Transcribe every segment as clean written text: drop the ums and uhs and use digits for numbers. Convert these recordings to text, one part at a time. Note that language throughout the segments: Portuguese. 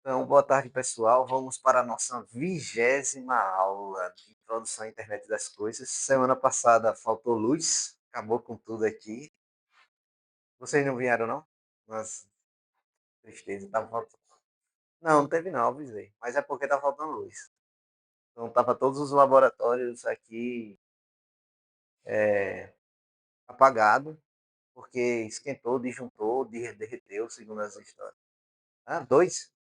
Então, boa tarde, pessoal. Vamos para a nossa 20ª aula de Introdução à Internet das Coisas. Semana passada faltou luz, acabou com tudo aqui. Vocês não vieram, não? Nossa, tristeza. Tava faltando. Não, não teve não, avisei. Mas é porque tá faltando luz. Então, tava todos os laboratórios aqui apagados, porque esquentou, disjuntou, derreteu, segundo as histórias. Ah, dois?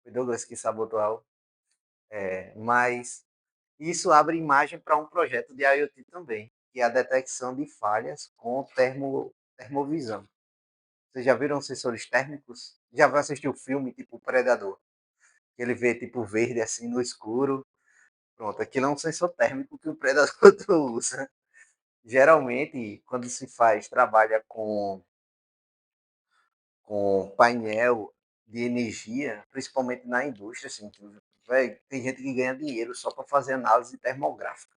Foi Douglas que sabotou a aula. Mas isso abre imagem para um projeto de IoT também, que é a detecção de falhas com termovisão. Vocês já viram sensores térmicos? Já vai assistir o filme tipo Predador? Que ele vê tipo verde assim no escuro. Pronto, aquilo é um sensor térmico que o Predador usa. Geralmente, quando se faz, trabalha com painel de energia, principalmente na indústria, assim, véio, tem gente que ganha dinheiro só para fazer análise termográfica.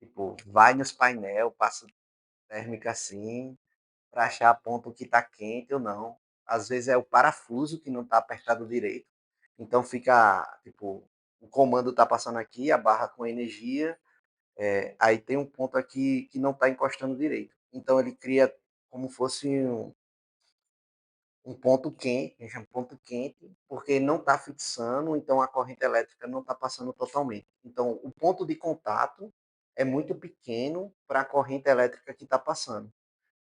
Tipo, vai nos painel, passa térmica assim, para achar ponto que está quente ou não. Às vezes é o parafuso que não está apertado direito. Então fica, tipo, o comando está passando aqui, a barra com energia, aí tem um ponto aqui que não está encostando direito. Então ele cria como fosse um ponto quente, a gente chama ponto quente, porque não está fixando, então a corrente elétrica não está passando totalmente. Então o ponto de contato é muito pequeno para a corrente elétrica que está passando.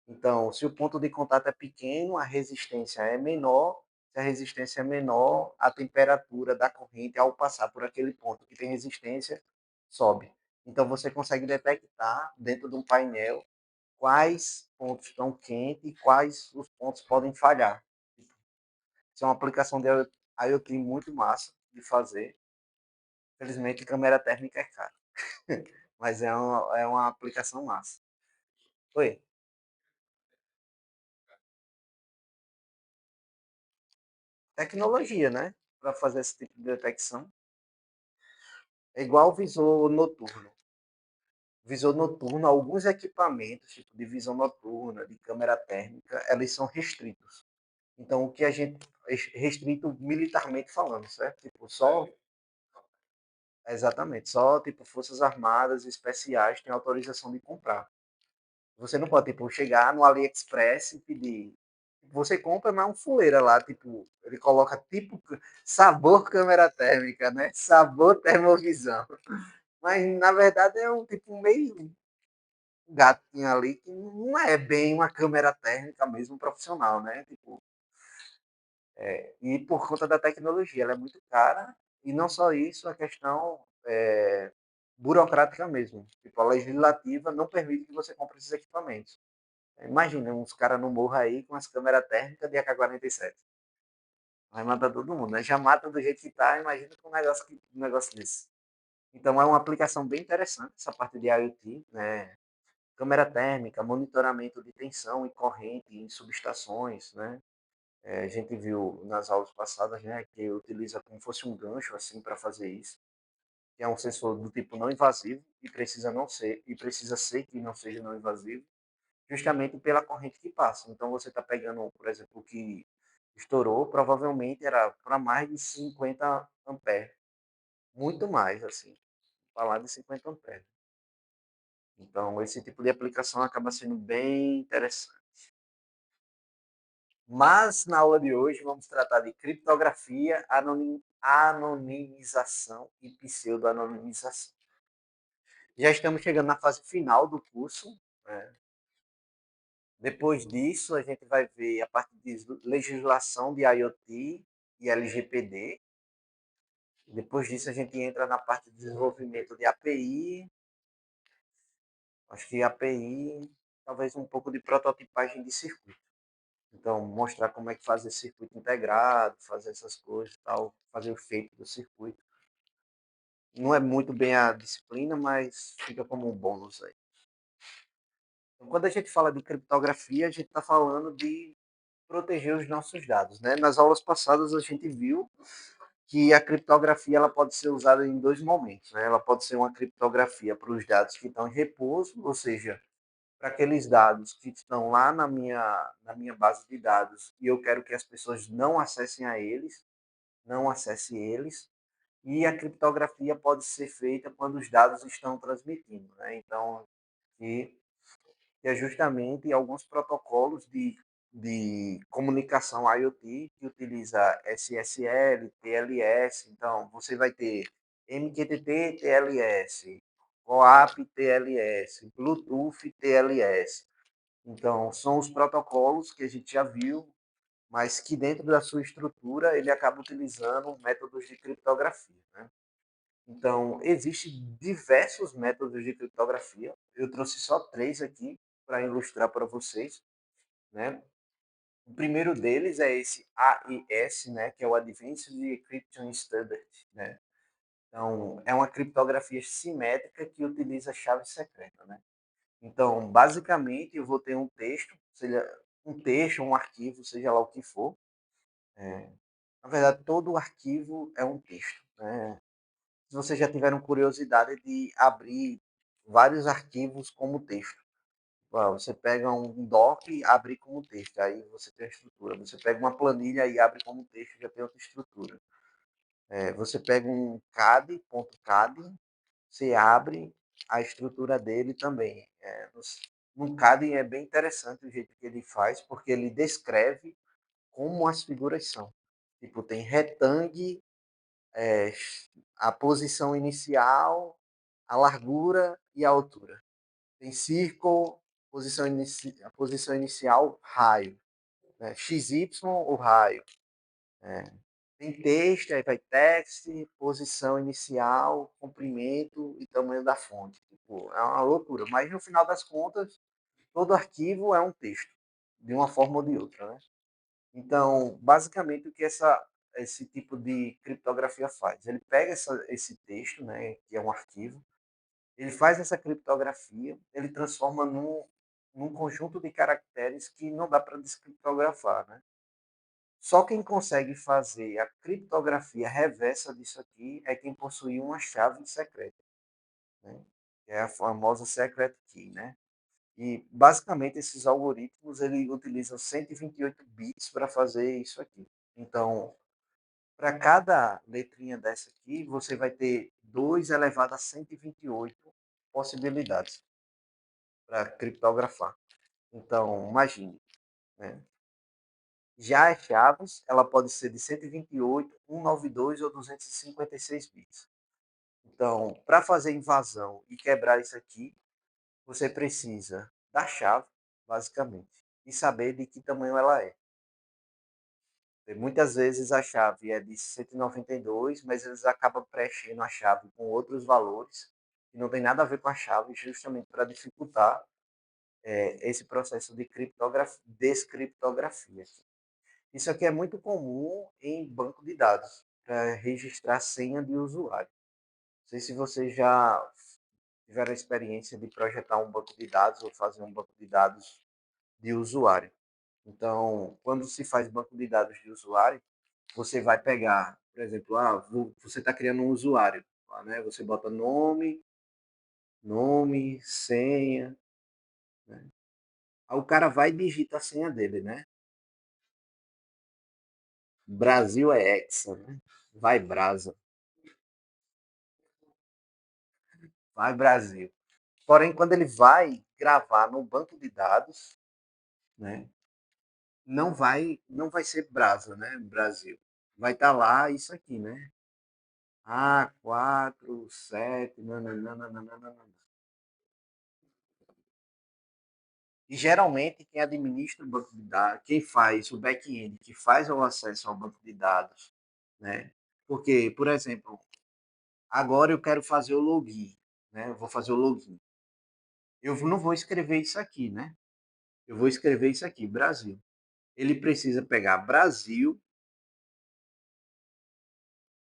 Então, se o ponto de contato é pequeno, a resistência é menor. Se a resistência é menor, a temperatura da corrente ao passar por aquele ponto que tem resistência sobe. Então, você consegue detectar dentro de um painel quais pontos estão quentes e quais os pontos podem falhar. Isso é uma aplicação de IoT muito massa de fazer. Felizmente, câmera térmica é cara, mas é uma aplicação massa. Oi? Tecnologia, né? Para fazer esse tipo de detecção. É igual o visor noturno. Visor noturno, alguns equipamentos, tipo de visão noturna, de câmera térmica, eles são restritos. Então, o que a gente. Restrito militarmente falando, certo? Tipo, só. Exatamente, só tipo Forças Armadas Especiais têm autorização de comprar. Você não pode, tipo, chegar no AliExpress e pedir. Você compra, mas é um fuleira lá, tipo, ele coloca tipo sabor câmera térmica, né? Sabor termovisão. Mas na verdade é um tipo meio gatinho ali que não é bem uma câmera térmica mesmo profissional, né? Tipo, e por conta da tecnologia, ela é muito cara e não só isso, a questão burocrática mesmo. Tipo, a legislativa não permite que você compre esses equipamentos. Imagina, uns caras no morro aí com as câmeras térmicas de AK-47. Vai matar todo mundo, né? Já mata do jeito que tá, imagina com um negócio desse. Então é uma aplicação bem interessante essa parte de IoT, né? Câmera térmica, monitoramento de tensão e corrente em subestações, né? A gente viu nas aulas passadas, né, que utiliza como fosse um gancho assim para fazer isso, que é um sensor do tipo não invasivo e precisa ser que não seja não invasivo, justamente pela corrente que passa. Então você está pegando, por exemplo, o que estourou, provavelmente era para mais de 50 amperes, muito mais assim, falar de 50 amperes. Então, esse tipo de aplicação acaba sendo bem interessante. Mas, na aula de hoje, vamos tratar de criptografia, anonimização e pseudo-anonimização. Já estamos chegando na fase final do curso. Né? Depois disso, a gente vai ver a parte de legislação de IoT e LGPD. Depois disso, a gente entra na parte de desenvolvimento de API. Acho que API, talvez um pouco de prototipagem de circuito. Então, mostrar como é que faz esse circuito integrado, fazer essas coisas e tal, fazer o feito do circuito. Não é muito bem a disciplina, mas fica como um bônus aí. Então, quando a gente fala de criptografia, a gente está falando de proteger os nossos dados. Né? Nas aulas passadas, a gente viu que a criptografia ela pode ser usada em dois momentos. Né? Ela pode ser uma criptografia para os dados que estão em repouso, ou seja, para aqueles dados que estão lá na minha base de dados e eu quero que as pessoas não acessem a eles. não acesse eles. E a criptografia pode ser feita quando os dados estão transmitindo, né? Então, que, que é justamente alguns protocolos de comunicação IoT que utiliza SSL, TLS. Então, você vai ter MQTT, TLS, OAP, TLS, Bluetooth, TLS. Então, são os protocolos que a gente já viu, mas que dentro da sua estrutura ele acaba utilizando métodos de criptografia, né? Então, existem diversos métodos de criptografia. Eu trouxe só três aqui para ilustrar para vocês, né? O primeiro deles é esse AES, né, que é o Advanced Encryption Standard, né? Então, é uma criptografia simétrica que utiliza chave secreta, né? Então, basicamente, eu vou ter um texto, seja um texto, um arquivo, seja lá o que for. Na verdade, todo arquivo é um texto, né? Se vocês já tiveram curiosidade de abrir vários arquivos como texto. Você pega um doc e abre como texto, aí você tem a estrutura. Você pega uma planilha e abre como texto, já tem outra estrutura. Você pega um CAD, você abre a estrutura dele também. No CAD é bem interessante o jeito que ele faz, porque ele descreve como as figuras são. Tipo, tem retângulo, é, a posição inicial, a largura e a altura. Tem círculo, a posição inicial, raio. Né? XY, o raio. Tem texto, aí vai text, posição inicial, comprimento e tamanho da fonte. Tipo, é uma loucura. Mas no final das contas, todo arquivo é um texto, de uma forma ou de outra. Né? Então, basicamente, o que esse tipo de criptografia faz? Ele pega esse texto, né, que é um arquivo, ele faz essa criptografia, ele transforma num conjunto de caracteres que não dá para descriptografar. Né? Só quem consegue fazer a criptografia reversa disso aqui é quem possui uma chave secreta, né? Que é a famosa secret key. Né? E, basicamente, esses algoritmos ele utilizam 128 bits para fazer isso aqui. Então, para cada letrinha dessa aqui, você vai ter 2 elevado a 128 possibilidades para criptografar. Então, imagine, né? Já as chaves, ela pode ser de 128, 192 ou 256 bits. Então, para fazer invasão e quebrar isso aqui, você precisa da chave, basicamente, e saber de que tamanho ela é. Muitas vezes a chave é de 192, mas eles acabam preenchendo a chave com outros valores que não tem nada a ver com a chave, justamente para dificultar esse processo de descriptografia. Isso aqui é muito comum em banco de dados, para registrar senha de usuário. Não sei se vocês já tiveram a experiência de projetar um banco de dados ou fazer um banco de dados de usuário. Então, quando se faz banco de dados de usuário, você vai pegar, por exemplo, você está criando um usuário, né? Você bota nome, senha, né? Aí o cara vai e digita a senha dele, né? Brasil é Hexa, né? Vai Brasa, vai Brasil. Porém, quando ele vai gravar no banco de dados, né? Não vai ser Brasa, né? Brasil. Vai estar lá isso aqui, né? A47, nananana. E geralmente quem administra o banco de dados, quem faz o back-end, que faz o acesso ao banco de dados, né? Porque, por exemplo, agora eu quero fazer o login, né? Eu vou fazer o login. Eu não vou escrever isso aqui, né? Eu vou escrever isso aqui, Brasil. Ele precisa pegar Brasil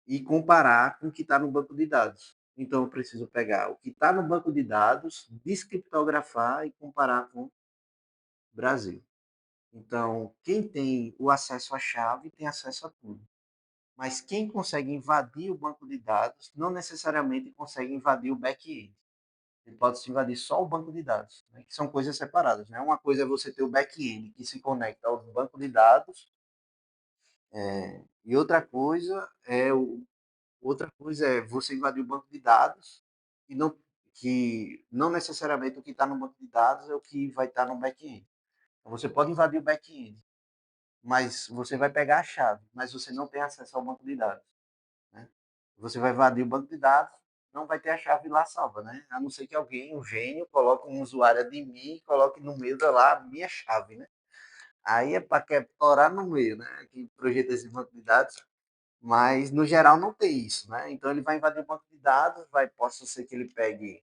e comparar com o que está no banco de dados. Então, eu preciso pegar o que está no banco de dados, descriptografar e comparar com Brasil. Então, quem tem o acesso à chave tem acesso a tudo. Mas quem consegue invadir o banco de dados não necessariamente consegue invadir o back-end. Ele pode se invadir só o banco de dados, né? Que são coisas separadas. Né? Uma coisa é você ter o back-end que se conecta ao banco de dados, E outra coisa é você invadir o banco de dados que não necessariamente o que está no banco de dados é o que vai estar no back-end. Então, você pode invadir o back-end, mas você vai pegar a chave, mas você não tem acesso ao banco de dados, né? Você vai invadir o banco de dados, não vai ter a chave lá salva, né? A não ser que alguém, um gênio, coloque um usuário de mim e coloque no meio da lá a minha chave, né? Aí é para quebrar no meio, né? Que projeta esse banco de dados, mas no geral não tem isso, né? Então ele vai invadir o banco de dados, possa ser que ele pegue,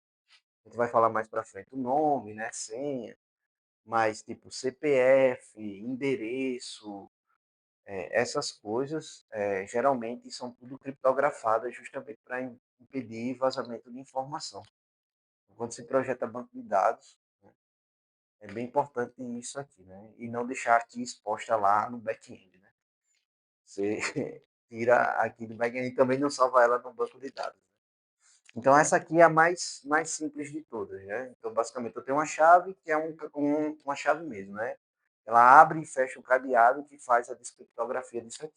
a gente vai falar mais para frente, o nome, né? Senha, mas tipo CPF, endereço, essas coisas geralmente são tudo criptografadas justamente para impedir vazamento de informação. Quando se projeta banco de dados, né, é bem importante isso aqui, né? E não deixar aqui exposta lá no back-end, né? Você tira aqui do back-end e também não salva ela no banco de dados. Então, essa aqui é a mais simples de todas, né? Então, basicamente, eu tenho uma chave que é uma chave mesmo, né? Ela abre e fecha o cadeado que faz a descriptografia disso aqui.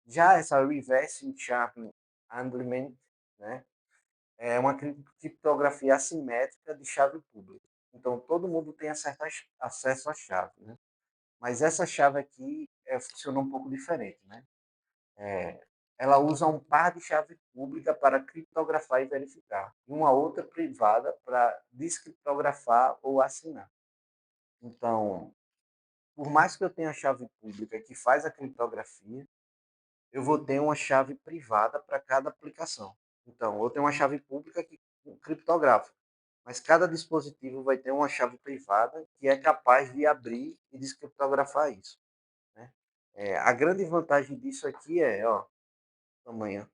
Já essa reverse chave handling, né? É uma criptografia assimétrica de chave pública. Então, todo mundo tem acesso à chave, né? Mas essa chave aqui funciona um pouco diferente, né? É, ela usa um par de chave pública para criptografar e verificar, e uma outra privada para descriptografar ou assinar. Então, por mais que eu tenha a chave pública que faz a criptografia, eu vou ter uma chave privada para cada aplicação. Então, eu tenho uma chave pública que criptografa, mas cada dispositivo vai ter uma chave privada que é capaz de abrir e descriptografar isso, né? A grande vantagem disso aqui ó, tamanho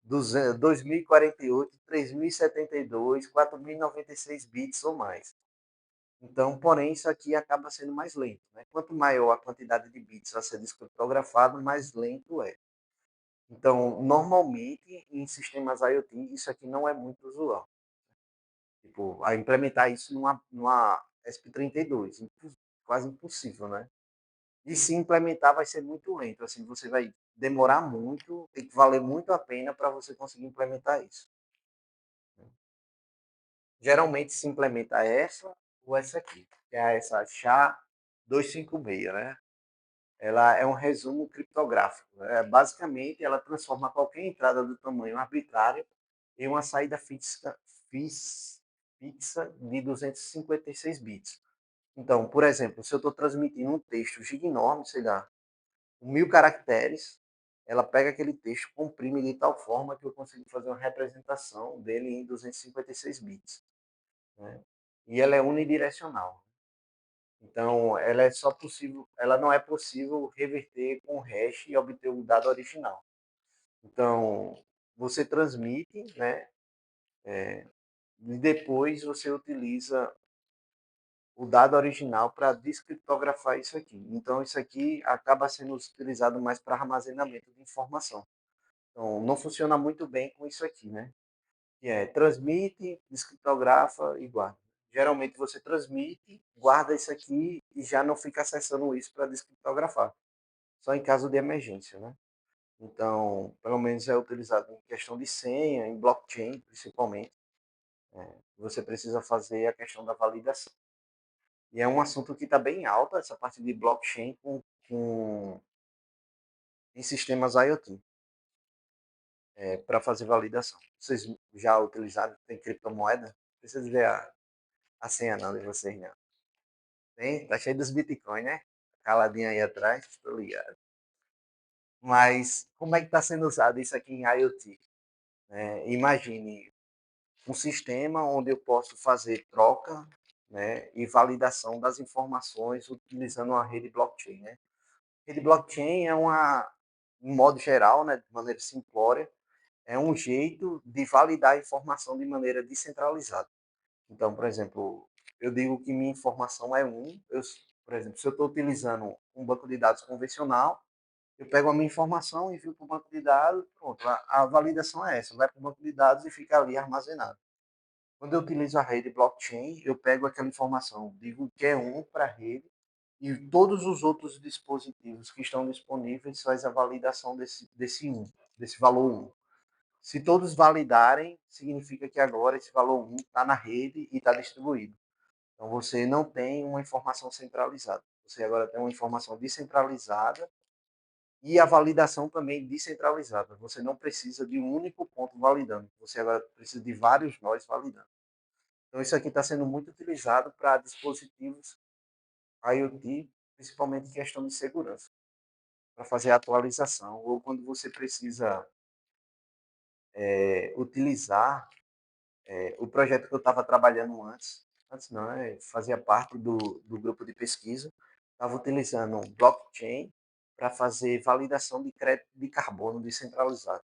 2048, 3072, 4096 bits ou mais. Então, porém, isso aqui acaba sendo mais lento, né? Quanto maior a quantidade de bits a ser descriptografado, mais lento é. Então, normalmente, em sistemas IoT, isso aqui não é muito usual. Tipo, a implementar isso numa ESP32, quase impossível, né? E se implementar vai ser muito lento, assim, você vai demorar muito, tem que valer muito a pena para você conseguir implementar isso. Geralmente se implementa essa ou essa aqui, que é essa SHA-256, né? Ela é um resumo criptográfico. Basicamente, ela transforma qualquer entrada do tamanho arbitrário em uma saída fixa de 256 bits. Então, por exemplo, se eu estou transmitindo um texto gigaenorme, sei lá, 1000 caracteres, ela pega aquele texto, comprime de tal forma que eu consigo fazer uma representação dele em 256 bits, né? E ela é unidirecional. Então, ela não é possível reverter com hash e obter o dado original. Então, você transmite, né? E depois você utiliza o dado original para descriptografar isso aqui. Então, isso aqui acaba sendo utilizado mais para armazenamento de informação. Então, não funciona muito bem com isso aqui, né? Que é transmite, descriptografa e guarda. Geralmente você transmite, guarda isso aqui e já não fica acessando isso para descriptografar. Só em caso de emergência, né? Então, pelo menos é utilizado em questão de senha, em blockchain principalmente. Você precisa fazer a questão da validação. E é um assunto que está bem alto, essa parte de blockchain em sistemas IoT, para fazer validação. Vocês já utilizaram, tem criptomoeda? Não precisa ver a senha não de vocês, não. Tem? Tá cheio dos Bitcoin, né? Caladinho aí atrás, tô ligado. Mas como é que está sendo usado isso aqui em IoT? Imagine um sistema onde eu posso fazer troca, né, e validação das informações utilizando uma rede blockchain, né? Rede blockchain em modo geral, né, de maneira simplória, é um jeito de validar a informação de maneira descentralizada. Então, por exemplo, eu digo que minha informação é por exemplo, se eu estou utilizando um banco de dados convencional, eu pego a minha informação, envio para o banco de dados, pronto, a validação é essa, vai para o banco de dados e fica ali armazenado. Quando eu utilizo a rede blockchain, eu pego aquela informação, digo que é para a rede e todos os outros dispositivos que estão disponíveis faz a validação desse valor um. Se todos validarem, significa que agora esse valor um está na rede e está distribuído. Então você não tem uma informação centralizada. Você agora tem uma informação descentralizada e a validação também descentralizada. Você não precisa de um único ponto validando. Você agora precisa de vários nós validando. Então isso aqui está sendo muito utilizado para dispositivos IoT, principalmente em questão de segurança, para fazer a atualização ou quando você precisa utilizar o projeto que eu estava trabalhando antes não, fazia parte do grupo de pesquisa, estava utilizando um blockchain para fazer validação de crédito de carbono descentralizado.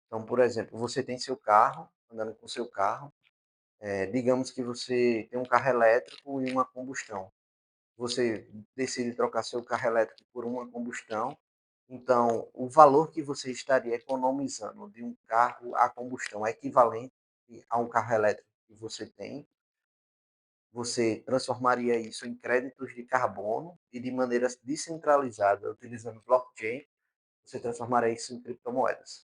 Então, por exemplo, você tem seu carro, andando com seu carro, digamos que você tem um carro elétrico e uma combustão. Você decide trocar seu carro elétrico por uma combustão, então o valor que você estaria economizando de um carro a combustão equivalente a um carro elétrico que você tem, você transformaria isso em créditos de carbono e de maneira descentralizada, utilizando blockchain, você transformaria isso em criptomoedas.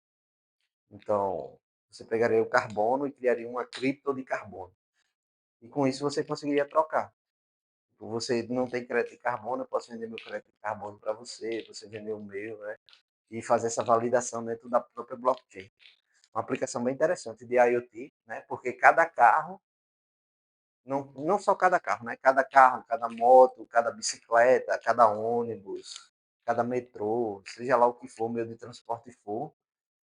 Então, você pegaria o carbono e criaria uma cripto de carbono. E com isso você conseguiria trocar. Você não tem crédito de carbono, eu posso vender meu crédito de carbono para você, você vender o meu, né? E fazer essa validação dentro da própria blockchain. Uma aplicação bem interessante de IoT, né? Porque cada carro, não só cada carro, né? Cada carro, cada moto, cada bicicleta, cada ônibus, cada metrô, seja lá o que for, meio de transporte for,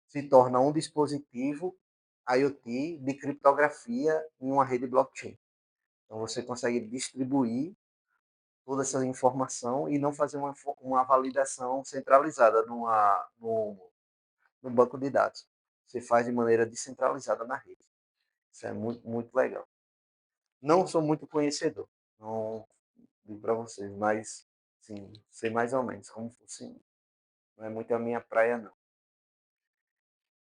se torna um dispositivo IoT de criptografia em uma rede blockchain. Então você consegue distribuir toda essa informação e não fazer uma validação centralizada no banco de dados. Você faz de maneira descentralizada na rede. Isso é muito, muito legal. Não sou muito conhecedor, não digo para vocês, mas sim, sei mais ou menos como funciona. Não é muito a minha praia, não.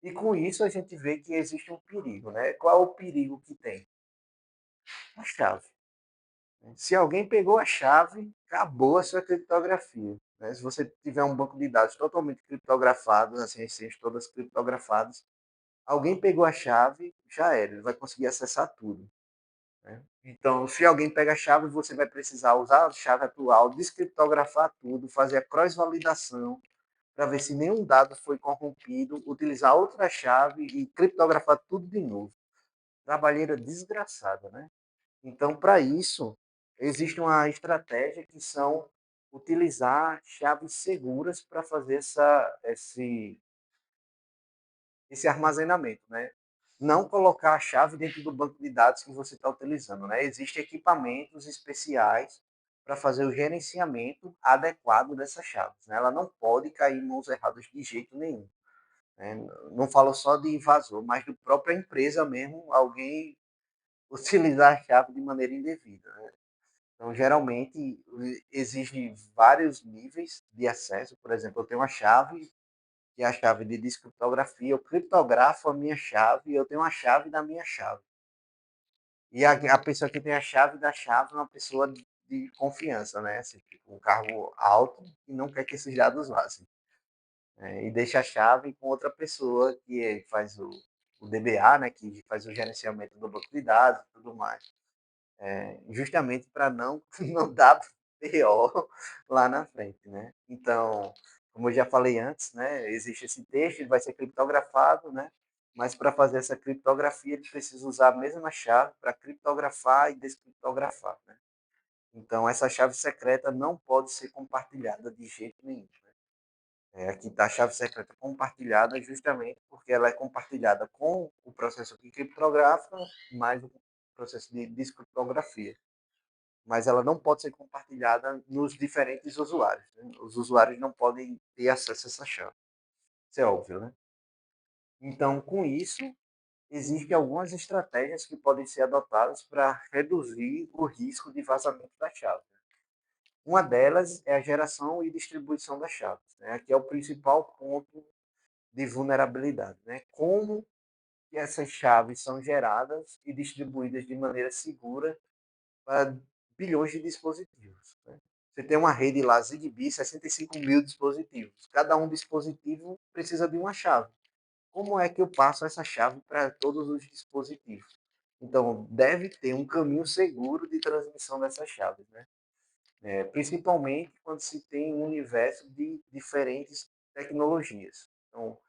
E com isso a gente vê que existe um perigo, né? Qual é o perigo que tem? A chave. Se alguém pegou a chave, acabou a sua criptografia. Né? Se você tiver um banco de dados totalmente criptografado, as senhas todas criptografadas, alguém pegou a chave, já era, ele vai conseguir acessar tudo. Né? Então, se alguém pega a chave, você vai precisar usar a chave atual, descriptografar tudo, fazer a cross-validação, para ver se nenhum dado foi corrompido, utilizar outra chave e criptografar tudo de novo. Trabalheira desgraçada, né? Então, para isso, existe uma estratégia que são utilizar chaves seguras para fazer esse armazenamento, né? Não colocar a chave dentro do banco de dados que você está utilizando, né? Existem equipamentos especiais para fazer o gerenciamento adequado dessas chaves, né? Ela não pode cair em mãos erradas de jeito nenhum. Né? Não falo só de invasor, mas da própria empresa mesmo, alguém utilizar a chave de maneira indevida. Né? Então, geralmente, existem vários níveis de acesso. Por exemplo, eu tenho uma chave, que é a chave de descriptografia. Eu criptografo a minha chave e eu tenho uma chave da minha chave. E a pessoa que tem a chave da chave é uma pessoa de confiança, né? Assim, tipo, um cargo alto e não quer que esses dados vazem. E deixa a chave com outra pessoa que faz o DBA, né? Que faz o gerenciamento do banco de dados e tudo mais. Justamente para não, não dar BO lá na frente, né? Então, como eu já falei antes, né, existe esse texto, ele vai ser criptografado, né? Mas para fazer essa criptografia, ele precisa usar a mesma chave para criptografar e descriptografar, né? Então, essa chave secreta não pode ser compartilhada de jeito nenhum. Né? Aqui está a chave secreta compartilhada justamente porque ela é compartilhada com o processo de criptografa mais o processo de descriptografia, mas ela não pode ser compartilhada nos diferentes usuários. Né? Os usuários não podem ter acesso a essa chave. Isso é óbvio, né? Então, com isso, existem algumas estratégias que podem ser adotadas para reduzir o risco de vazamento da chave. Uma delas é a geração e distribuição das chaves, né? Que é o principal ponto de vulnerabilidade. Né? Como que essas chaves são geradas e distribuídas de maneira segura para bilhões de dispositivos. Né? Você tem uma rede lá, Zigbee, 65 mil dispositivos. Cada um dispositivo precisa de uma chave. Como é que eu passo essa chave para todos os dispositivos? Então, deve ter um caminho seguro de transmissão dessas chaves, né? Principalmente quando se tem um universo de diferentes tecnologias. Então,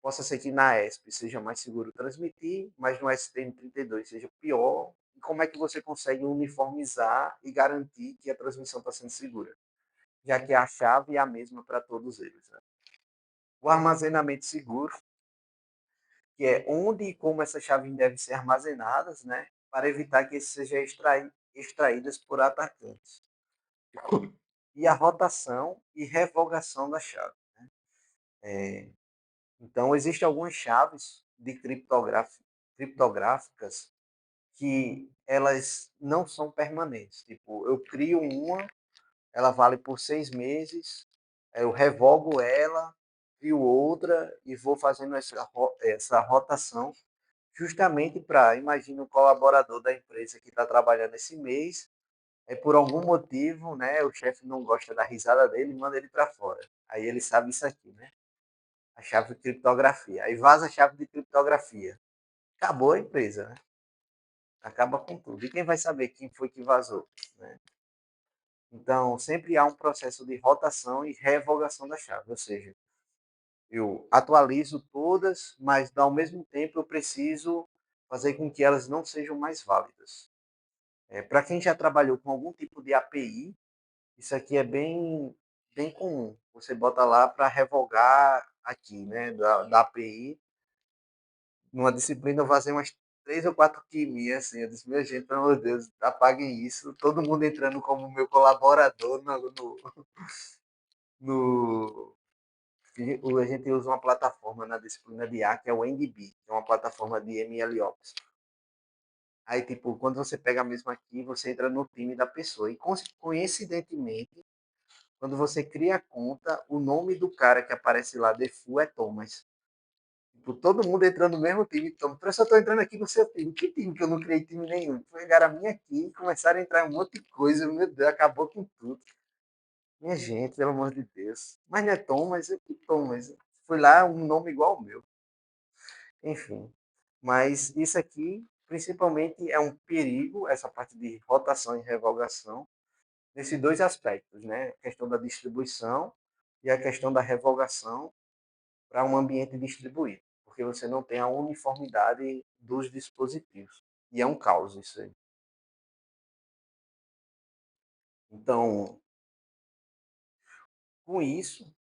possa ser que na ESP seja mais seguro transmitir, mas no STM32 seja pior. E como é que você consegue uniformizar e garantir que a transmissão está sendo segura? Já que a chave é a mesma para todos eles. Né? O armazenamento seguro, que é onde e como essas chaves devem ser armazenadas, né? Para evitar que sejam extraídas por atacantes. E a rotação e revogação da chave. Então, existem algumas chaves de criptográficas que elas não são permanentes. Tipo, eu crio uma, ela vale por 6 meses, eu revogo ela, crio outra e vou fazendo essa rotação justamente para, imagina o colaborador da empresa que está trabalhando esse mês, por algum motivo, né, o chefe não gosta da risada dele e manda ele para fora. Aí ele sabe isso aqui, né? A chave de criptografia. Aí vaza a chave de criptografia. Acabou a empresa, né? Acaba com tudo. E quem vai saber quem foi que vazou? Né? Então, sempre há um processo de rotação e revogação da chave. Ou seja, eu atualizo todas, mas ao mesmo tempo eu preciso fazer com que elas não sejam mais válidas. Para quem já trabalhou com algum tipo de API, isso aqui é bem comum. Você bota lá para revogar aqui, né, da API. Numa disciplina eu fazia umas 3 ou 4 quimias, assim, eu disse, minha gente, pelo amor de Deus, apaguem isso, todo mundo entrando como meu colaborador no a gente usa uma plataforma na disciplina de A, que é o NDB, que é uma plataforma de MLOps. Aí, tipo, quando você pega mesmo aqui, você entra no time da pessoa. E, coincidentemente, quando você cria a conta, o nome do cara que aparece lá, default, é Thomas. Tipo, todo mundo entrando no mesmo time. Então, professor, eu tô entrando aqui no seu time. Que time que eu não criei time nenhum? Pegaram a minha aqui e começaram a entrar um monte de coisa. Meu Deus, acabou com tudo. Minha gente, pelo amor de Deus. Mas não é Tom, mas é que Tom, mas foi lá um nome igual ao meu. Enfim. Mas isso aqui, principalmente, é um perigo, essa parte de rotação e revogação, nesses dois aspectos, né? A questão da distribuição e a questão da revogação para um ambiente distribuído, porque você não tem a uniformidade dos dispositivos. E é um caos isso aí. Então, com isso,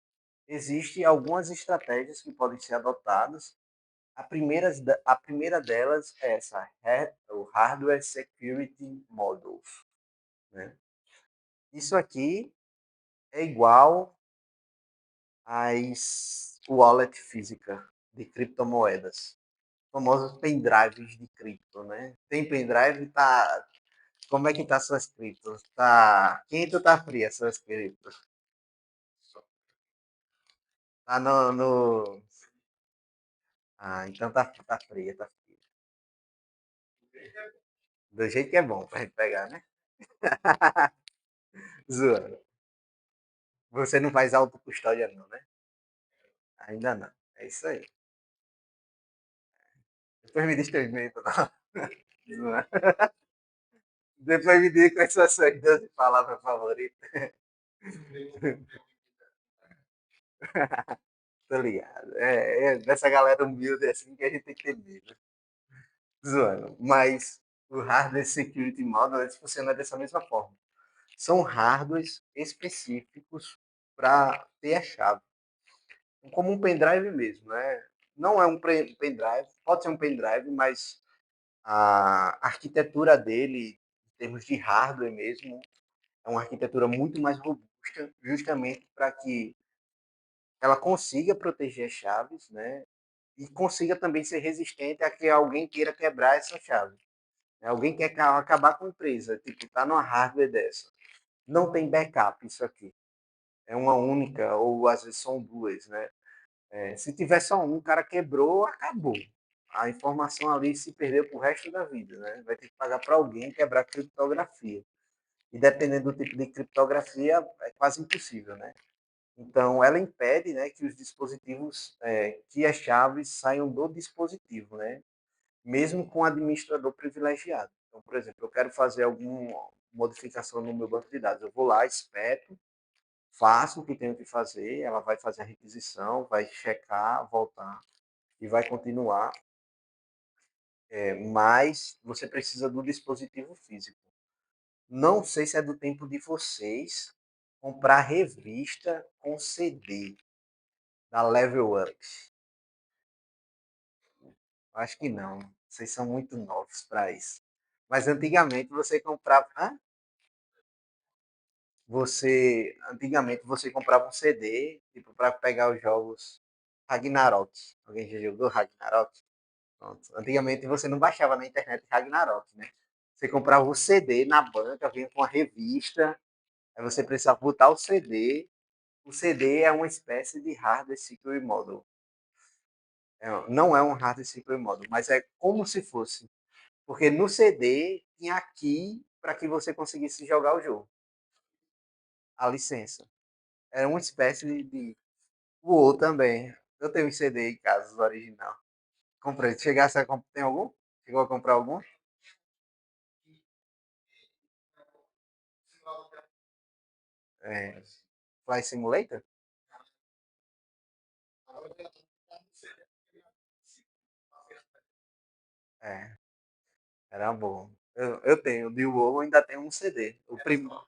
existem algumas estratégias que podem ser adotadas. A primeira delas é o Hardware Security Models. Né? Isso aqui é igual às wallet física de criptomoedas, famosos pendrives de cripto, né? Tem pendrive, tá. Como é que tá suas criptos? Tá quente ou tá fria suas criptos? Tá no. Ah, então tá fria, tá fria. Do jeito que é bom pra gente pegar, né? Zoando. Você não faz autocustódia não, né? Ainda não. É isso aí. Depois me diz teu e-mail, tá? Zoando. Depois me diga quais são as suas 12 palavras favoritas. Tô ligado. É dessa galera humilde assim que a gente tem que ter medo. Zoando. Mas o Hardware Security Model funciona dessa mesma forma. São hardwares específicos para ter a chave. Como um pendrive mesmo, né? Não é um pendrive, pode ser um pendrive, mas a arquitetura dele, em termos de hardware mesmo, é uma arquitetura muito mais robusta, justamente para que ela consiga proteger as chaves, né? E consiga também ser resistente a que alguém queira quebrar essa chave. Alguém quer acabar com a empresa, tipo, tá numa hardware dessa. Não tem backup isso aqui. É uma única, ou às vezes são duas, né? Se tiver só um, o cara quebrou, acabou. A informação ali se perdeu pro resto da vida, né? Vai ter que pagar para alguém quebrar a criptografia. E dependendo do tipo de criptografia, é quase impossível, né? Então, ela impede, né, que os dispositivos, que as chaves saiam do dispositivo, né? Mesmo com o administrador privilegiado. Então, por exemplo, eu quero fazer alguma modificação no meu banco de dados. Eu vou lá, espeto, faço o que tenho que fazer, ela vai fazer a requisição, vai checar, voltar e vai continuar. Mas você precisa do dispositivo físico. Não sei se é do tempo de vocês comprar revista com CD da Level Up. Acho que não. Vocês são muito novos para isso. Mas antigamente você comprava. Hã? Antigamente você comprava um CD, tipo, para pegar os jogos Ragnarok. Alguém já jogou Ragnarok? Pronto. Antigamente você não baixava na internet Ragnarok, né? Você comprava o CD na banca, vinha com a revista, aí você precisava botar o CD. O CD é uma espécie de hardware secure model. Não é um hardware secure model, mas é como se fosse. Porque no CD tinha aqui para que você conseguisse jogar o jogo. A licença. Era uma espécie de voou também. Eu tenho um CD em casa, original. Comprei. Chegasse a tem algum? Chegou a comprar algum? É, Flight Simulator? É, era bom. Eu tenho, de WoW ainda tenho um CD. O primeiro.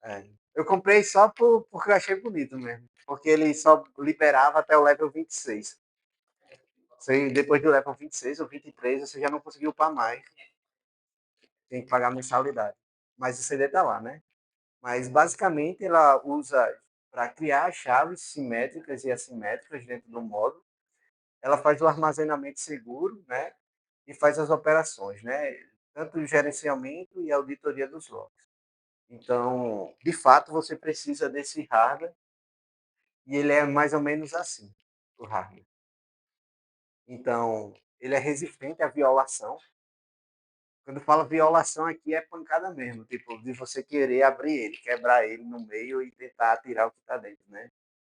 É. Eu comprei só porque eu achei bonito mesmo. Porque ele só liberava até o level 26. Depois do level 26 ou 23, você já não conseguiu upar mais. Tem que pagar mensalidade. Mas o CD tá lá, né? Mas basicamente ela usa para criar chaves simétricas e assimétricas dentro do módulo. Ela faz o armazenamento seguro, né? E faz as operações, né? Tanto o gerenciamento e a auditoria dos logs. Então, de fato, você precisa desse hardware e ele é mais ou menos assim, o hardware. Então, ele é resistente à violação. Quando fala violação aqui é pancada mesmo, tipo, de você querer abrir ele, quebrar ele no meio e tentar tirar o que está dentro, né?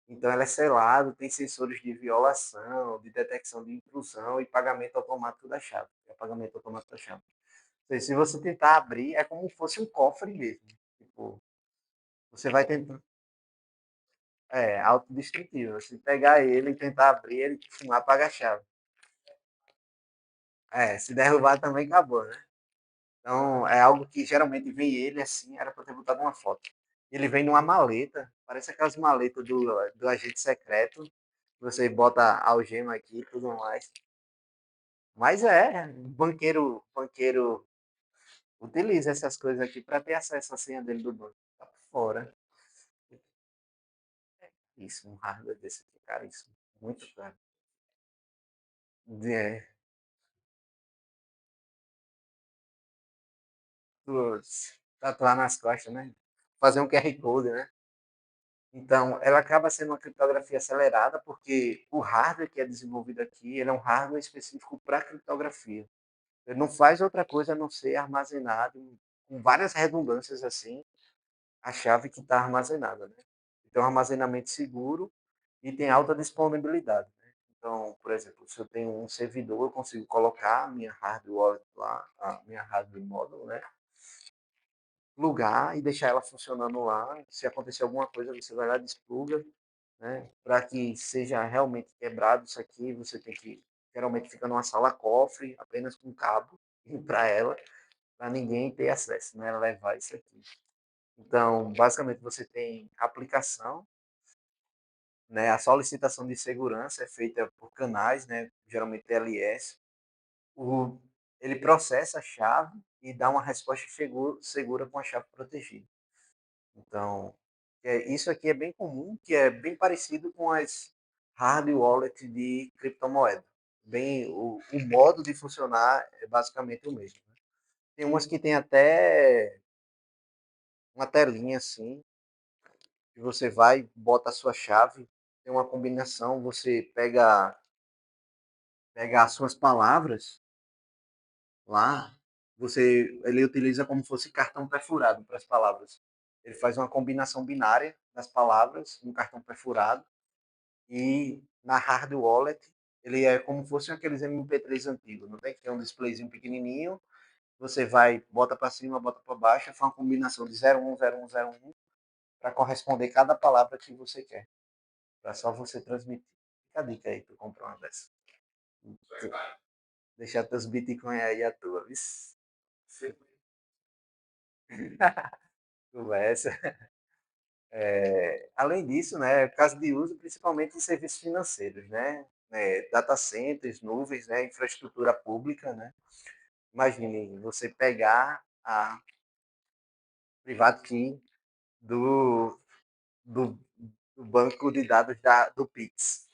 Então, ela é selado, tem sensores de violação, de detecção de intrusão e pagamento automático da chave. É pagamento automático da chave. Então, se você tentar abrir, é como se fosse um cofre mesmo. Tipo, você vai tentar. Autodestrutivo. Se pegar ele e tentar abrir, ele apaga a chave. Se derrubar também acabou, né? Então, é algo que geralmente vem ele assim, era para ter botado uma foto. Ele vem numa maleta, parece aquelas maletas do agente secreto. Você bota a algema aqui e tudo mais. Mas banqueiro utiliza essas coisas aqui para ter acesso à senha dele do banco. Tá por fora. Isso, um hardware desse aqui, cara, isso. Muito caro. É, tatuar nas costas, né? Fazer um QR Code, né? Então, ela acaba sendo uma criptografia acelerada porque o hardware que é desenvolvido aqui, ele é um hardware específico para criptografia. Ele não faz outra coisa a não ser armazenado com várias redundâncias assim, a chave que está armazenada, né? Então, armazenamento seguro e tem alta disponibilidade, né? Então, por exemplo, se eu tenho um servidor, eu consigo colocar a minha hardware wallet lá, a minha hardware model, né? Plugar e deixar ela funcionando lá. Se acontecer alguma coisa, você vai lá, despluga, né? Para que seja realmente quebrado isso aqui, você tem que geralmente fica numa sala cofre, apenas com cabo para ela, para ninguém ter acesso, né? Levar isso aqui. Então, basicamente, você tem aplicação, né? A solicitação de segurança é feita por canais, né? Geralmente TLS. O, ele processa a chave e dá uma resposta segura com a chave protegida. Então, isso aqui é bem comum, que é bem parecido com as hard wallet de criptomoeda. O modo de funcionar é basicamente o mesmo, né? Tem umas que tem até uma telinha assim, que você vai, bota a sua chave, tem uma combinação, você pega as suas palavras lá, Ele utiliza como fosse cartão perfurado para as palavras. Ele faz uma combinação binária das palavras no cartão perfurado e na hard wallet ele é como fosse aqueles MP3 antigos, não tem que ter um displayzinho pequenininho, você vai, bota para cima, bota para baixo, faz uma combinação de 010101 para corresponder cada palavra que você quer, para só você transmitir. Fica a dica aí para comprar uma dessa. Deixar teus Bitcoin aí à toa, viu? Conversa. Além disso, né, caso de uso principalmente em serviços financeiros, né, data centers, nuvens, né, infraestrutura pública, né. Imagine você pegar a private key do, do, do banco de dados do Pix.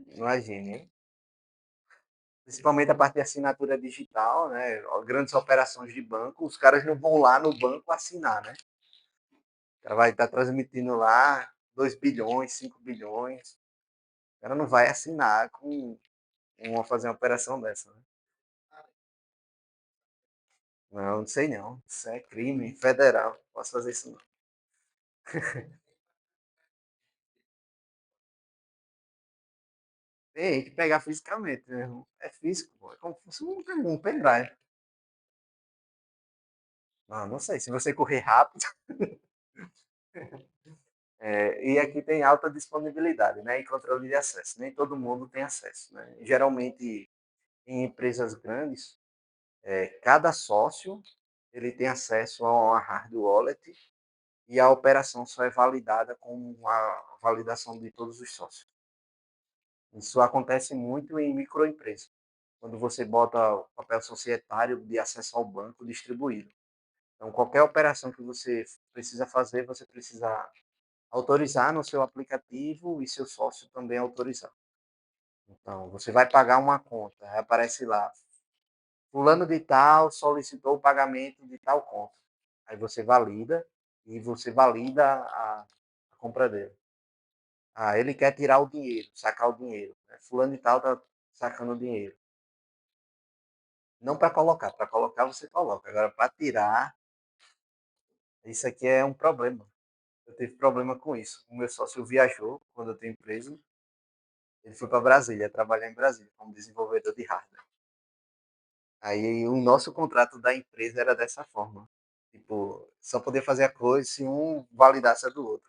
Imagine, hein? Principalmente a parte de assinatura digital, né, grandes operações de banco, os caras não vão lá no banco assinar, né? O cara vai estar transmitindo lá 2 bilhões, 5 bilhões. O cara não vai assinar com fazer uma operação dessa, né? Não, não sei não. Isso é crime federal. Não posso fazer isso não. Tem que pegar fisicamente, né? É físico, pô. É como se fosse um pendrive. Não, não sei. Se você correr rápido. E aqui tem alta disponibilidade, né? E controle de acesso. Nem todo mundo tem acesso, né? Geralmente, em empresas grandes, cada sócio ele tem acesso a uma hard wallet e a operação só é validada com a validação de todos os sócios. Isso acontece muito em microempresas, quando você bota o papel societário de acesso ao banco distribuído. Então, qualquer operação que você precisa fazer, você precisa autorizar no seu aplicativo e seu sócio também autorizar. Então, você vai pagar uma conta, aí aparece lá, fulano de tal solicitou o pagamento de tal conta. Aí você valida e você valida a compra dele. Ah, ele quer tirar o dinheiro, sacar o dinheiro. Né? Fulano de tal está sacando o dinheiro. Não para colocar você coloca. Agora, para tirar, isso aqui é um problema. Eu tive problema com isso. O meu sócio viajou quando eu tenho empresa. Ele foi para Brasília, trabalhar em Brasília como desenvolvedor de hardware. Aí o nosso contrato da empresa era dessa forma. Tipo, só poder fazer a coisa se um validasse a do outro.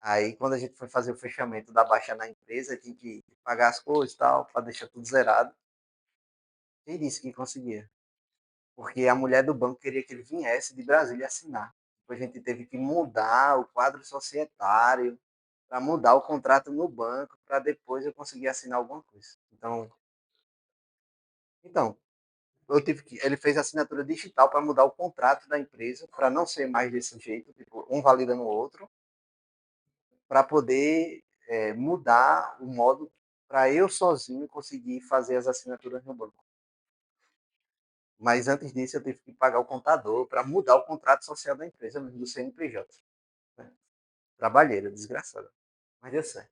Aí quando a gente foi fazer o fechamento da baixa na empresa, tinha que pagar as coisas e tal, para deixar tudo zerado. Quem disse que conseguia? Porque a mulher do banco queria que ele viesse de Brasília assinar. Depois a gente teve que mudar o quadro societário, para mudar o contrato no banco, para depois eu conseguir assinar alguma coisa. Então ele fez assinatura digital para mudar o contrato da empresa, para não ser mais desse jeito, tipo, um valida no outro, para poder mudar o modo para eu sozinho conseguir fazer as assinaturas no banco. Mas antes disso, eu tive que pagar o contador para mudar o contrato social da empresa, do CNPJ. Né? Trabalheira, desgraçada. Mas deu certo.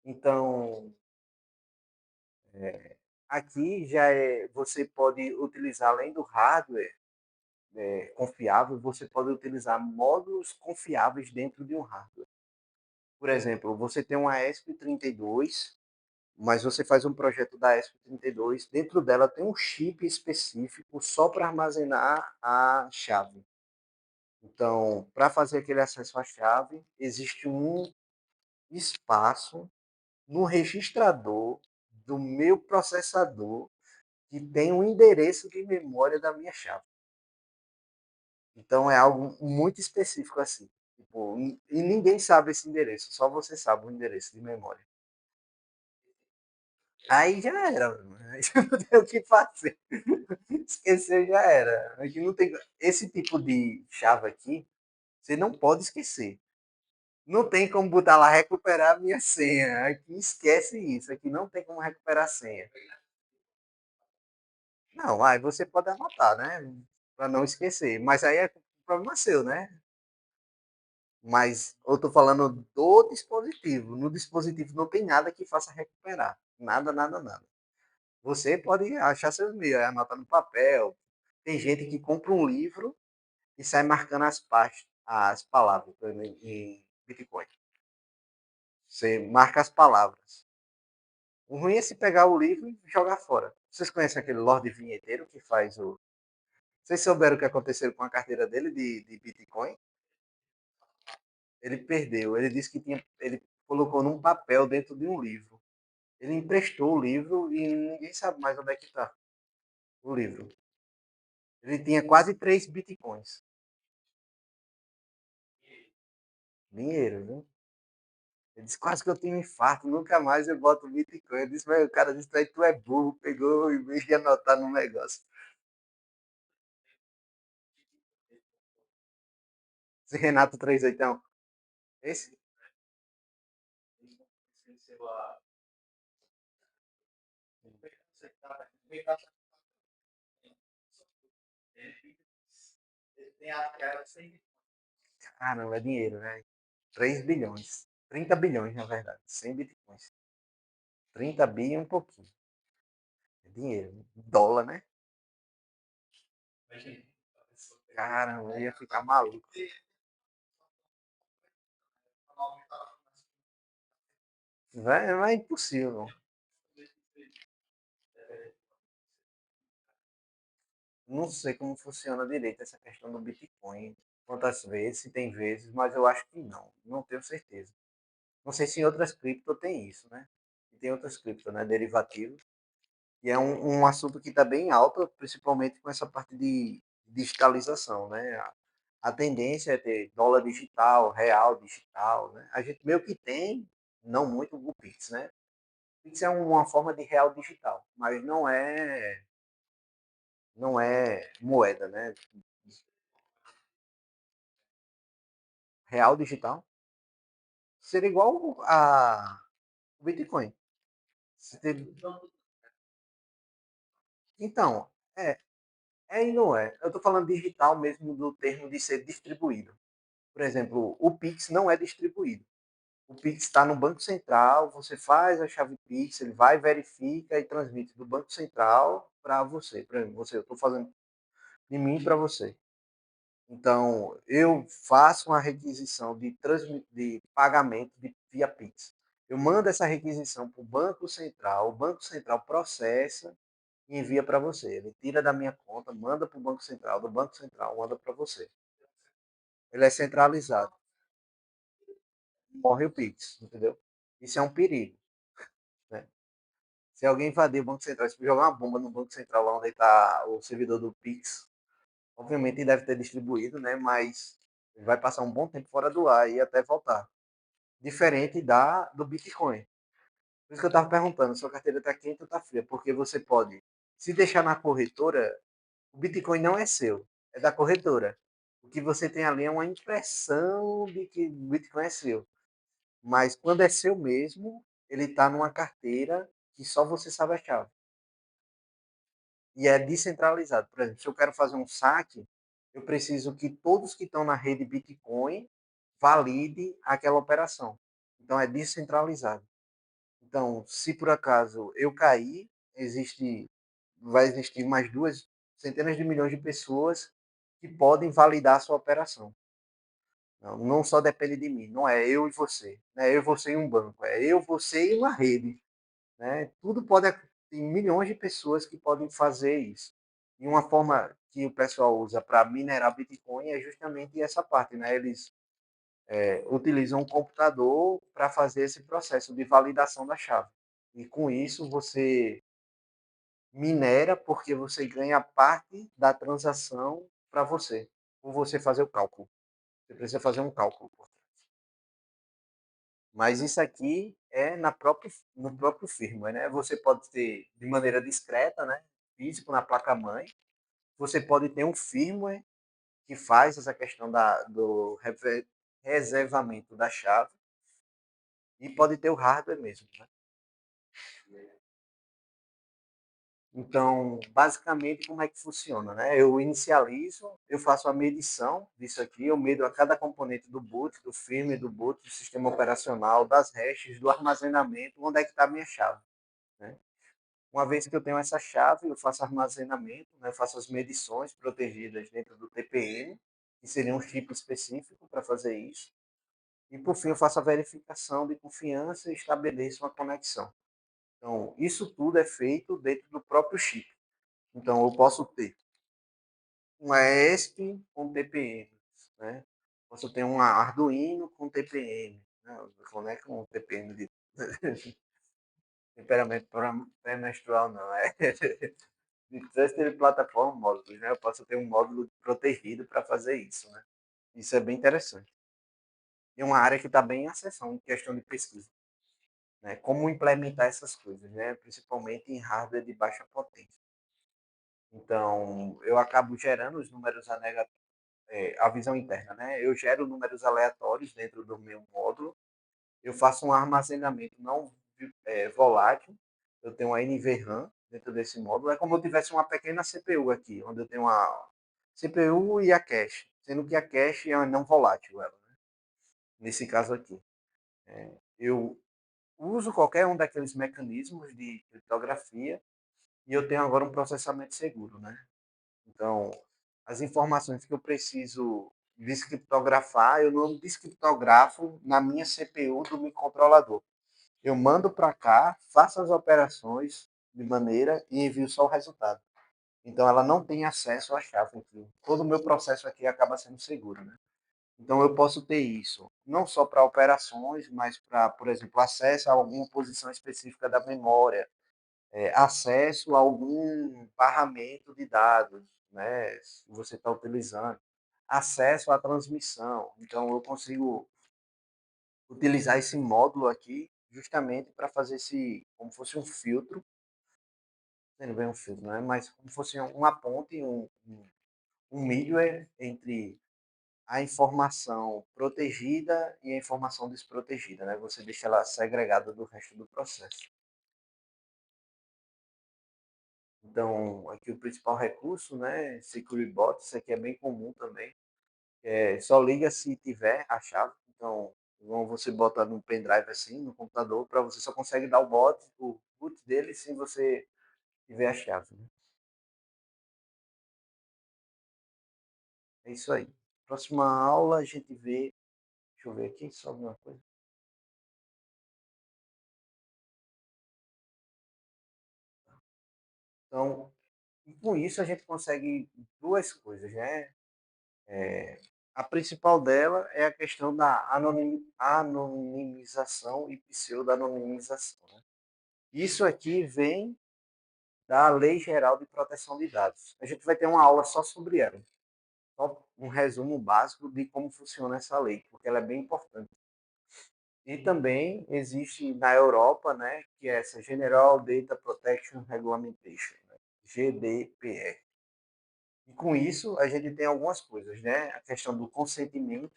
Então, aqui você pode utilizar, além do hardware confiável, você pode utilizar módulos confiáveis dentro de um hardware. Por exemplo, você tem uma ESP32, mas você faz um projeto da ESP32, dentro dela tem um chip específico só para armazenar a chave. Então, para fazer aquele acesso à chave, existe um espaço no registrador do meu processador que tem um endereço de memória da minha chave. Então é algo muito específico assim. Tipo, e ninguém sabe esse endereço, só você sabe o endereço de memória. Aí já era, aí já não tem o que fazer. Esqueceu já era. A gente não tem esse tipo de chave aqui, você não pode esquecer. Não tem como botar lá recuperar a minha senha. Aqui esquece isso. Aqui não tem como recuperar a senha. Não, aí você pode anotar, né? Para não esquecer. Mas aí é problema seu, né? Mas eu estou falando do dispositivo. No dispositivo não tem nada que faça recuperar. Nada, nada, nada. Você pode achar seus meios, anota no papel. Tem gente que compra um livro e sai marcando as palavras por exemplo, em Bitcoin. Você marca as palavras. O ruim é se pegar o livro e jogar fora. Vocês conhecem aquele Lorde Vinheteiro que faz o. Vocês souberam o que aconteceu com a carteira dele de Bitcoin? Ele perdeu. Ele disse que tinha. Ele colocou num papel dentro de um livro. Ele emprestou o livro e ninguém sabe mais onde é que está o livro. Ele tinha quase 3 bitcoins. Dinheiro, viu? Ele disse, quase que eu tenho um infarto, nunca mais eu boto Bitcoin. Eu disse, mas o cara disse, aí tu é burro, pegou em vez de anotar no negócio. Esse Renato 38, esse? Caramba, é dinheiro, né? 3 bilhões. 30 bilhões, na verdade. 100 bitcoins. 30 bi e um pouquinho. É dinheiro. Dólar, né? Caramba, eu ia ficar maluco. Vai é impossível. Não sei como funciona direito essa questão do Bitcoin. Quantas vezes, se tem vezes, mas eu acho que não. Não tenho certeza. Não sei se em outras cripto tem isso, né? E tem outras cripto, né? Derivativos. E é um assunto que está bem alto, principalmente com essa parte de digitalização, né? A tendência é ter dólar digital, real digital, né? A gente meio que tem, não muito, o Pix, né? O Pix é uma forma de real digital, mas não é moeda, né? Real digital seria igual a o Bitcoin. Então, é e não é. Eu estou falando digital mesmo do termo de ser distribuído. Por exemplo, o Pix não é distribuído. O Pix está no Banco Central, você faz a chave Pix, ele vai, verifica e transmite do Banco Central para você. Por exemplo, eu estou fazendo de mim para você. Então, eu faço uma requisição de pagamento via Pix. Eu mando essa requisição para o Banco Central, o Banco Central processa e envia para você. Ele tira da minha conta, manda para o Banco Central, do Banco Central manda para você. Ele é centralizado. Morre o Pix, entendeu? Isso é um perigo, né? Se alguém invadir o Banco Central, se jogar uma bomba no Banco Central lá onde está o servidor do Pix, obviamente deve ter distribuído, né? Mas ele vai passar um bom tempo fora do ar e até voltar. Diferente do Bitcoin. Por isso que eu estava perguntando, sua carteira está quente ou está fria? Porque você pode, se deixar na corretora, o Bitcoin não é seu, é da corretora. O que você tem ali é uma impressão de que o Bitcoin é seu. Mas quando é seu mesmo, ele está numa carteira que só você sabe a chave. E é descentralizado. Por exemplo, se eu quero fazer um saque, eu preciso que todos que estão na rede Bitcoin validem aquela operação. Então é descentralizado. Então, se por acaso eu cair, vai existir mais duas centenas de milhões de pessoas que podem validar a sua operação. Não só depende de mim, não é eu e você, não é eu e você em um banco, é eu, você e uma rede. Né? Tudo pode. Tem milhões de pessoas que podem fazer isso. E uma forma que o pessoal usa para minerar Bitcoin é justamente essa parte. Né? Eles utilizam um computador para fazer esse processo de validação da chave. E com isso você minera porque você ganha parte da transação para você, por você fazer o cálculo. Você precisa fazer um cálculo. Mas isso aqui é no próprio firmware, né? Você pode ter de maneira discreta, né? Físico na placa-mãe. Você pode ter um firmware que faz essa questão do reservamento da chave e pode ter o hardware mesmo, né? Então, basicamente, como é que funciona, né? Eu inicializo, eu faço a medição disso aqui, eu medo a cada componente do boot, do firmware, do boot, do sistema operacional, das hashes, do armazenamento, onde é que está a minha chave, né? Uma vez que eu tenho essa chave, eu faço armazenamento, né, faço as medições protegidas dentro do TPM, que seria um chip específico para fazer isso. E, por fim, eu faço a verificação de confiança e estabeleço uma conexão. Então, isso tudo é feito dentro do próprio chip. Então, eu posso ter um ESP com TPM, né? Posso ter um Arduino com TPM, né? Conecta com TPM de temperamento pré-menstrual, não. É de trusted plataforma módulos, né? Eu posso ter um módulo protegido para fazer isso, né? Isso é bem interessante. E uma área que está bem em ascensão em questão de pesquisa, né? Como implementar essas coisas, né? Principalmente em hardware de baixa potência. Então, eu acabo gerando os números a visão interna, né? Eu gero números aleatórios dentro do meu módulo, eu faço um armazenamento não volátil, eu tenho uma NVRAM dentro desse módulo, é como se eu tivesse uma pequena CPU aqui, onde eu tenho uma CPU e a cache, sendo que a cache é não volátil, ela, né? Nesse caso aqui. Eu uso qualquer um daqueles mecanismos de criptografia e eu tenho agora um processamento seguro, né? Então, as informações que eu preciso descriptografar, eu não descriptografo na minha CPU do microcontrolador. Eu mando para cá, faço as operações de maneira e envio só o resultado. Então, ela não tem acesso à chave. Enfim. Todo o meu processo aqui acaba sendo seguro, né? Então, eu posso ter isso não só para operações, mas para, por exemplo, acesso a alguma posição específica da memória, acesso a algum barramento de dados, né, se você está utilizando, acesso à transmissão. Então, eu consigo utilizar esse módulo aqui justamente para fazer esse, como fosse um filtro, não bem um filtro, né, mas como fosse uma ponte, um middleware entre a informação protegida e a informação desprotegida, né? Você deixa ela segregada do resto do processo. Então, aqui o principal recurso, né, Security Bot, isso aqui é bem comum também. Só liga se tiver a chave. Então, você bota no pendrive assim, no computador, para você só consegue dar o boot dele se você tiver a chave. Né? É isso aí. Próxima aula a gente vê. Deixa eu ver aqui, só uma coisa. Então, com isso a gente consegue duas coisas, né? A principal dela é a questão da anonimização e pseudo-anonimização. Né? Isso aqui vem da Lei Geral de Proteção de Dados. A gente vai ter uma aula só sobre ela. Só um resumo básico de como funciona essa lei, porque ela é bem importante. E também existe na Europa, né, que é essa General Data Protection Regulation, né, GDPR. E com isso a gente tem algumas coisas, né? A questão do consentimento,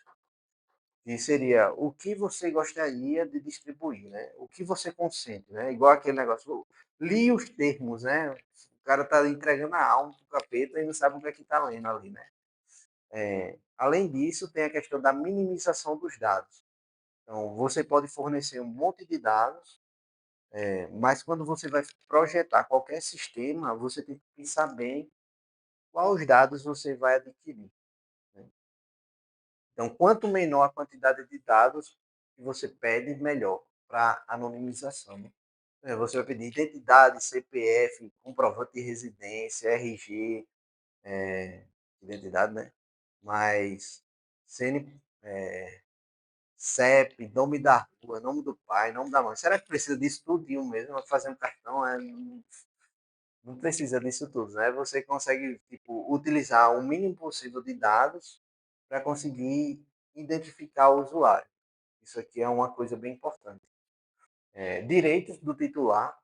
que seria o que você gostaria de distribuir, né? O que você consente, né? Igual aquele negócio, li os termos, né? O cara tá entregando a alma pro capeta e não sabe o que é que tá lendo ali, né? Além disso, tem a questão da minimização dos dados. Então, você pode fornecer um monte de dados, mas quando você vai projetar qualquer sistema, você tem que pensar bem quais dados você vai adquirir. Né? Então, quanto menor a quantidade de dados que você pede, melhor para anonimização. Né? Você vai pedir identidade, CPF, comprovante de residência, RG, identidade, né? Mas CEP, nome da rua, nome do pai, nome da mãe. Será que precisa disso tudinho mesmo? Vai fazer um cartão? Não precisa disso tudo, né? Você consegue tipo, utilizar o mínimo possível de dados para conseguir identificar o usuário. Isso aqui é uma coisa bem importante. Direitos do titular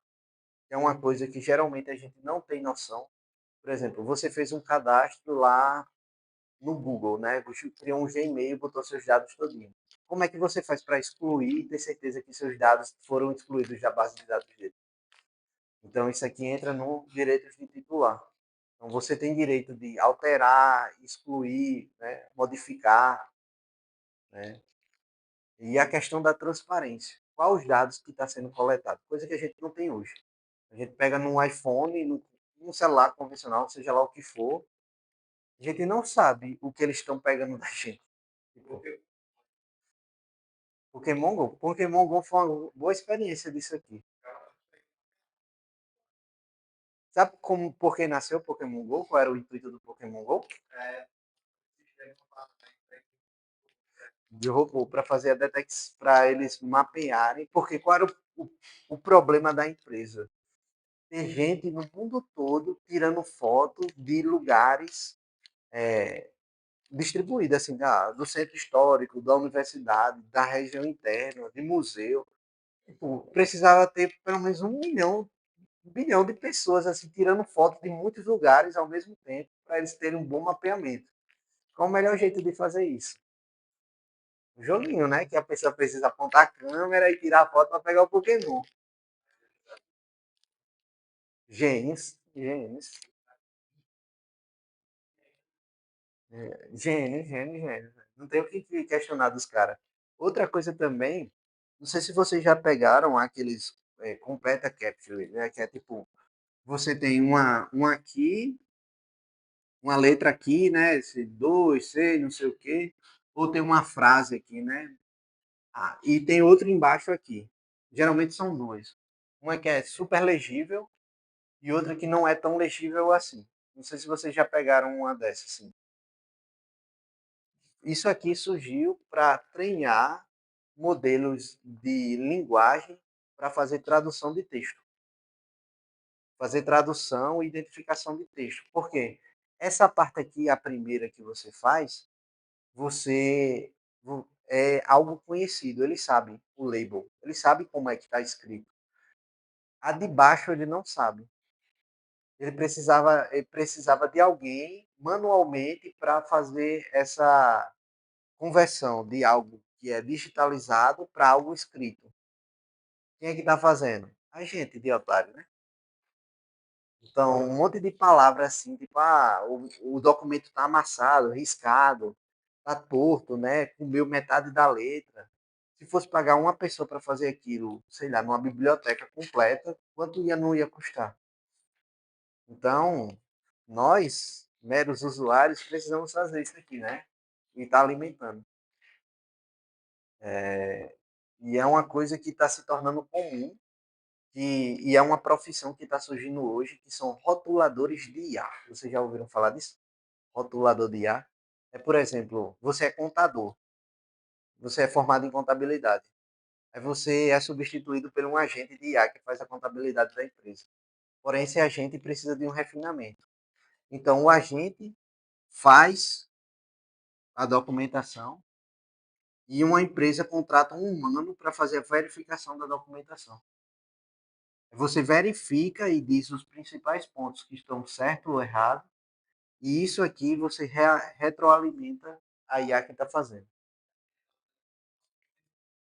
é uma coisa que geralmente a gente não tem noção. Por exemplo, você fez um cadastro lá no Google, né? Você criou um Gmail, botou seus dados todinho. Como é que você faz para excluir e ter certeza que seus dados foram excluídos da base de dados dele? Então, isso aqui entra no direito de titular. Então, você tem direito de alterar, excluir, né? Modificar, né? E a questão da transparência. Quais os dados que está sendo coletado? Coisa que a gente não tem hoje. A gente pega num iPhone, num celular convencional, seja lá o que for, a gente não sabe o que eles estão pegando da gente. Tipo, Pokémon Go foi uma boa experiência disso aqui. Sabe como, por que nasceu o Pokémon Go? Qual era o intuito do Pokémon Go? De robô, para fazer a detecção, para eles mapearem, porque qual era o problema da empresa? Tem gente no mundo todo tirando foto de lugares distribuídos, assim, do centro histórico, da universidade, da região interna, de museu. Tipo, precisava ter pelo menos 1 bilhão de pessoas assim tirando foto de muitos lugares ao mesmo tempo para eles terem um bom mapeamento. Qual o melhor jeito de fazer isso? Um joguinho, né? Que a pessoa precisa apontar a câmera e tirar a foto para pegar o Pokémon. Gênios, gênios, gênios, gênios, gênios. Não tem o que questionar dos caras. Outra coisa também, não sei se vocês já pegaram aqueles completa capture, né? Que é tipo, você tem uma aqui, uma letra aqui, né? Esse dois, sei, não sei o quê. Ou tem uma frase aqui, né? Ah, e tem outro embaixo aqui. Geralmente são dois. Uma que é super legível e outra que não é tão legível assim. Não sei se vocês já pegaram uma dessas, assim. Isso aqui surgiu para treinar modelos de linguagem para fazer tradução de texto. Fazer tradução e identificação de texto. Por quê? Essa parte aqui, a primeira que você faz, você é algo conhecido. Ele sabe o label. Ele sabe como é que está escrito. A de baixo ele não sabe. Ele precisava de alguém manualmente para fazer essa conversão de algo que é digitalizado para algo escrito. Quem é que está fazendo? A gente, de otário, né? Então, um monte de palavras assim, tipo, o documento está amassado, riscado, está torto, né? Comeu metade da letra. Se fosse pagar uma pessoa para fazer aquilo, sei lá, numa biblioteca completa, quanto não ia custar? Então, nós, meros usuários, precisamos fazer isso aqui, né? E está alimentando. E é uma coisa que está se tornando comum e é uma profissão que está surgindo hoje, que são rotuladores de IA. Vocês já ouviram falar disso? Rotulador de IA? É, por exemplo, você é contador, você é formado em contabilidade. Aí você é substituído por um agente de IA que faz a contabilidade da empresa. Porém, esse agente precisa de um refinamento. Então, o agente faz a documentação e uma empresa contrata um humano para fazer a verificação da documentação. Você verifica e diz os principais pontos que estão certo ou errado, e isso aqui você retroalimenta a IA que está fazendo.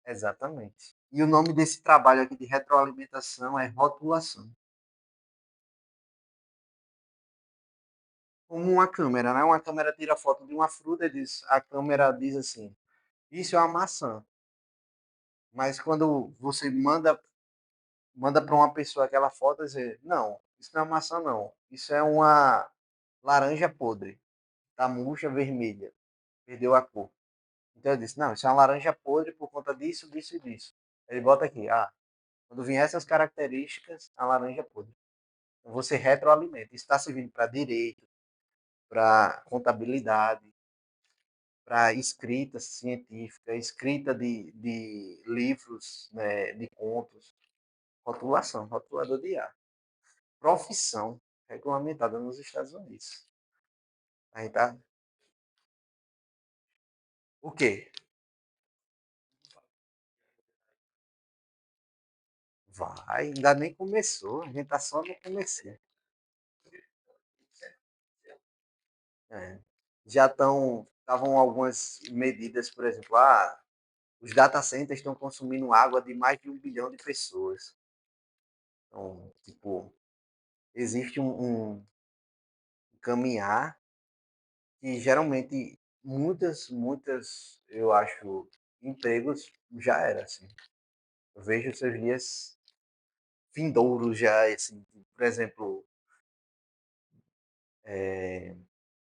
Exatamente. E o nome desse trabalho aqui de retroalimentação é rotulação. Como uma câmera, né? Uma câmera tira foto de uma fruta e diz, a câmera diz assim, isso é uma maçã. Mas quando você manda para uma pessoa aquela foto e dizer, não, isso não é maçã não, isso é uma laranja podre, tá murcha, vermelha, perdeu a cor. Então eu disse, não, isso é uma laranja podre por conta disso, disso e disso. Ele bota aqui, quando vier essas características, a laranja podre. Então você retroalimenta. Isso está servindo para direito, para contabilidade, para escrita científica, escrita de livros, né, de contos, rotulação, rotulador de ar. Profissão regulamentada nos Estados Unidos. Aí tá. O quê? Vai, ainda nem começou, a gente tá só no começo. É. Já estavam algumas medidas, por exemplo, os data centers estão consumindo água de mais de 1 bilhão de pessoas. Então, tipo, existe um caminhar que geralmente muitas, eu acho, empregos já era assim. Eu vejo esses dias vindouros já, assim, por exemplo,